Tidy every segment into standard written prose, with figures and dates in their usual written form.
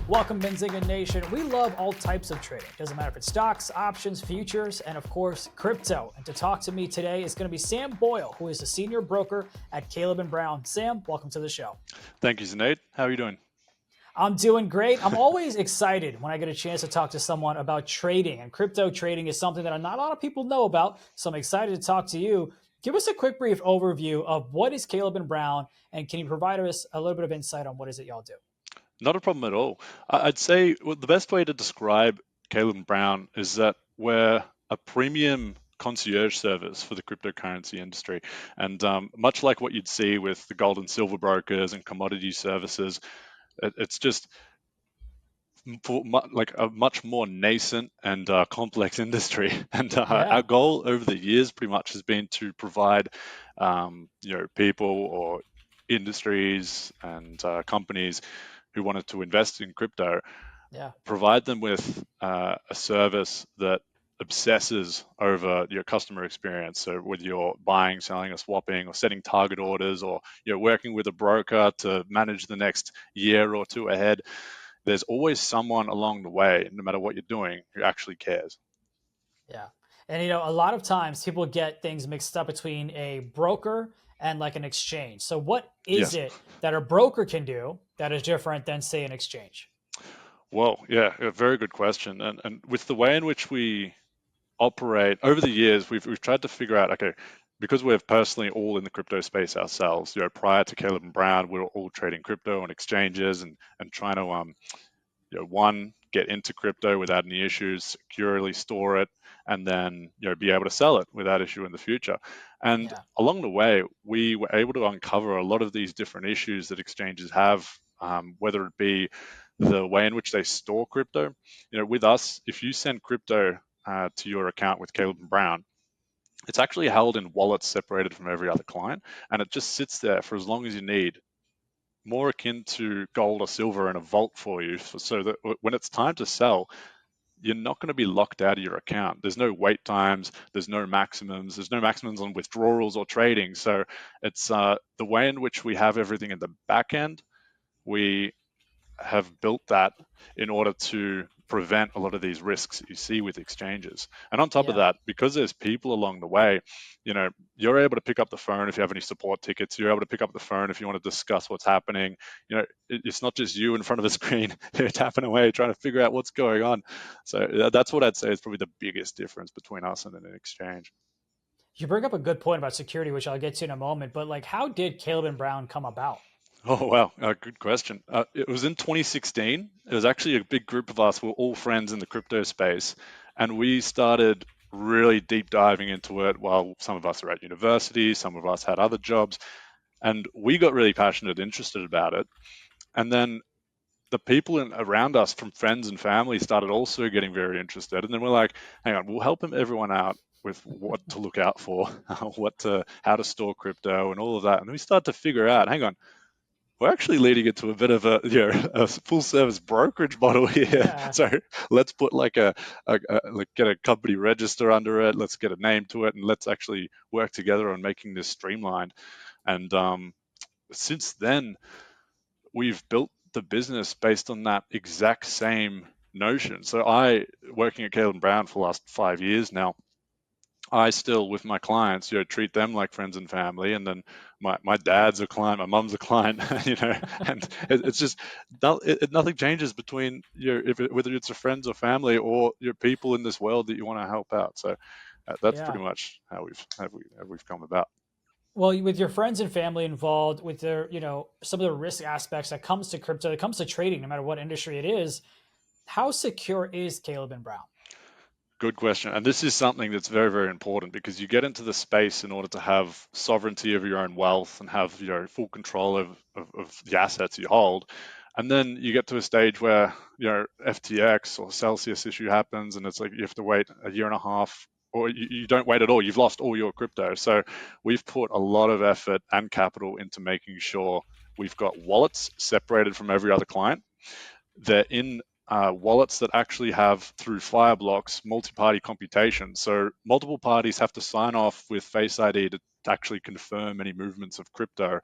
Welcome, Benzinga Nation. We love all types of trading. Doesn't matter if it's stocks, options, futures, and of course, crypto. And to talk to me today is going to be Sam Boyle, who is a senior broker at Caleb & Brown. Sam, welcome to the show. Thank you, Sinead. How are you doing? I'm doing great. I'm always excited when I get a chance to talk to someone about trading. And crypto trading is something that not a lot of people know about. So I'm excited to talk to you. Give us a quick, brief overview of what is Caleb & Brown, and can you provide us a little bit of insight on what is it y'all do? Not a problem at all. I'd say the best way to describe Caleb Brown is that we're a premium concierge service for the cryptocurrency industry. And much like what you'd see with the gold and silver brokers and commodity services, it's just like a much more nascent and complex industry. And our Yeah. goal over the years pretty much has been to provide, people or industries and companies who wanted to invest in crypto, Yeah. provide them with a service that obsesses over your customer experience. So whether you're buying, selling, or swapping, or setting target orders, or you're working with a broker to manage the next year or two ahead, there's always someone along the way, no matter what you're doing, who actually cares. Yeah. And a lot of times people get things mixed up between a broker and like an exchange. So what is Yes. it that a broker can do that is different than say an exchange? Well, yeah, a very good question. And with the way in which we operate over the years, we've tried to figure out, okay, because we're personally all in the crypto space ourselves. Prior to Caleb and Brown, we were all trading crypto on exchanges and trying to one, get into crypto without any issues, securely store it, and then be able to sell it without issue in the future. And Yeah. along the way, we were able to uncover a lot of these different issues that exchanges have, whether it be the way in which they store crypto. With us, if you send crypto to your account with Caleb and Brown, it's actually held in wallets separated from every other client, and it just sits there for as long as you need, more akin to gold or silver in a vault for you, so that when it's time to sell, you're not going to be locked out of your account. There's no wait times, there's no maximums on withdrawals or trading. So it's the way in which we have everything in the back end. We have built that in order to prevent a lot of these risks that you see with exchanges. And on top of Yeah. that, because there's people along the way, you're able to pick up the phone if you have any support tickets. You're able to pick up the phone if you want to discuss what's happening. It's not just you in front of the screen tapping away trying to figure out what's going on. So that's what I'd say is probably the biggest difference between us and an exchange. You bring up a good point about security, which I'll get to in a moment, but like how did Caleb and Brown come about? Oh, wow. Good question. It was in 2016. It was actually a big group of us. We were all friends in the crypto space. And we started really deep diving into it while some of us were at university, some of us had other jobs. And we got really passionate, interested about it. And then the people around us from friends and family started also getting very interested. And then we're like, hang on, we'll help everyone out with what to look out for, how to store crypto and all of that. And we start to figure out, hang on, we're actually leading it to a bit of a full service brokerage model here. Yeah. So let's put like like get a company register under it. Let's get a name to it, and let's actually work together on making this streamlined. And since then, we've built the business based on that exact same notion. So working at Caleb Brown for the last 5 years now, I still, with my clients, treat them like friends and family, and then my dad's a client, my mum's a client, and it's just nothing changes between whether it's your friends or family or your people in this world that you want to help out. So that's Yeah. pretty much how we've come about. Well, with your friends and family involved, with their, some of the risk aspects that comes to crypto, that comes to trading, no matter what industry it is, how secure is Caleb and Brown? Good question. And this is something that's very, very important because you get into the space in order to have sovereignty over your own wealth and have full control of the assets you hold. And then you get to a stage where FTX or Celsius issue happens, and it's like you have to wait a year and a half, or you don't wait at all. You've lost all your crypto. So we've put a lot of effort and capital into making sure we've got wallets separated from every other client. They're in wallets that actually have, through Fireblocks, multi-party computation. So multiple parties have to sign off with Face ID to actually confirm any movements of crypto. Wow.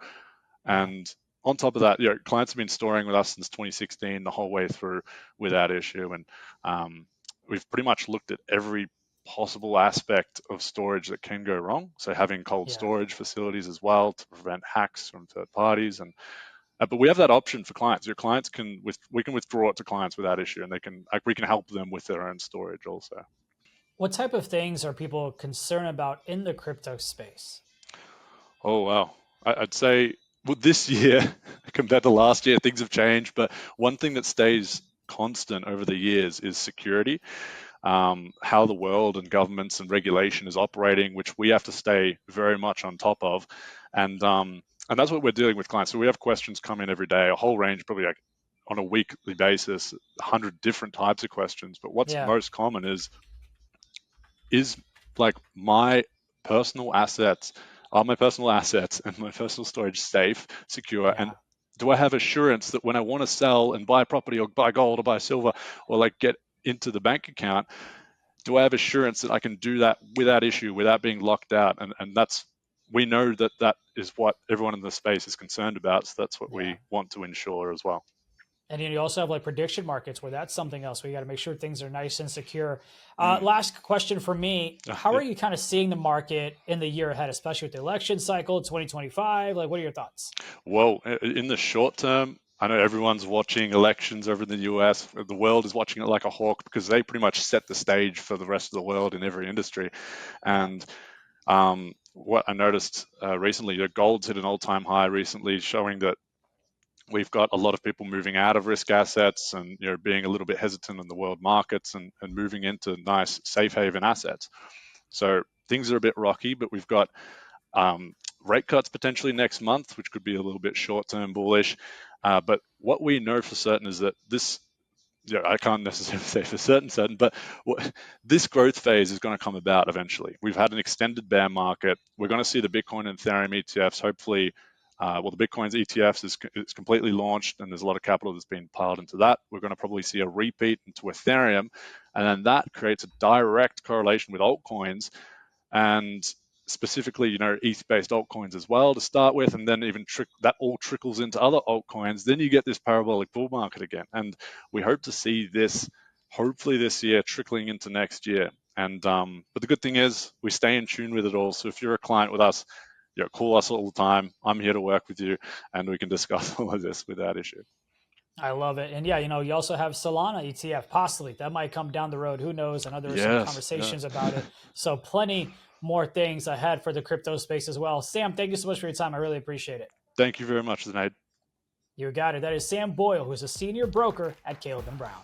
And on top of that, clients have been storing with us since 2016, the whole way through without issue, and we've pretty much looked at every possible aspect of storage that can go wrong. So having cold Yeah. storage facilities as well to prevent hacks from third parties, and but we have that option for clients. Your clients we can withdraw it to clients without issue, and we can help them with their own storage also. What type of things are people concerned about in the crypto space? Oh wow, I'd say well, this year compared to last year, things have changed. But one thing that stays constant over the years is security. How the world and governments and regulation is operating, which we have to stay very much on top of, and that's what we're dealing with clients. So we have questions come in every day, a whole range, probably like on a weekly basis, 100 different types of questions. But what's Yeah. most common is like my personal assets and my personal storage safe, secure, and Yeah. do I have assurance that when I want to sell and buy property or buy gold or buy silver or like get into the bank account, do I have assurance that I can do that without issue, without being locked out? And we know that is what everyone in the space is concerned about. So that's what Yeah. we want to ensure as well. And you also have like prediction markets where that's something else. We got to make sure things are nice and secure. Mm. Last question for me. How Yeah. are you kind of seeing the market in the year ahead, especially with the election cycle, 2025? Like, what are your thoughts? Well, in the short term, I know everyone's watching elections over in the US. The world is watching it like a hawk because they pretty much set the stage for the rest of the world in every industry. Yeah. And what I noticed recently, gold's hit an all-time high recently, showing that we've got a lot of people moving out of risk assets and being a little bit hesitant in the world markets and moving into nice safe haven assets. So things are a bit rocky, but we've got rate cuts potentially next month, which could be a little bit short-term bullish. But what we know for certain is that I can't necessarily say for certain, but this growth phase is going to come about eventually. We've had an extended bear market. We're going to see the Bitcoin and Ethereum ETFs hopefully. The Bitcoin's ETFs is completely launched, and there's a lot of capital that's been piled into that. We're going to probably see a repeat into Ethereum, and then that creates a direct correlation with altcoins, and specifically, ETH-based altcoins as well to start with, and then even that all trickles into other altcoins. Then you get this parabolic bull market again, and we hope to see this hopefully this year trickling into next year. And but the good thing is we stay in tune with it all. So if you're a client with us, call us all the time. I'm here to work with you, and we can discuss all of this without issue. I love it. And yeah, you also have Solana ETF, possibly that might come down the road. Who knows? I know there were some Yes, conversations yes. about it. So plenty more things ahead for the crypto space as well. Sam, thank you so much for your time. I really appreciate it. Thank you very much, Sinead. You got it. That is Sam Boyle, who's a senior broker at Caleb and Brown.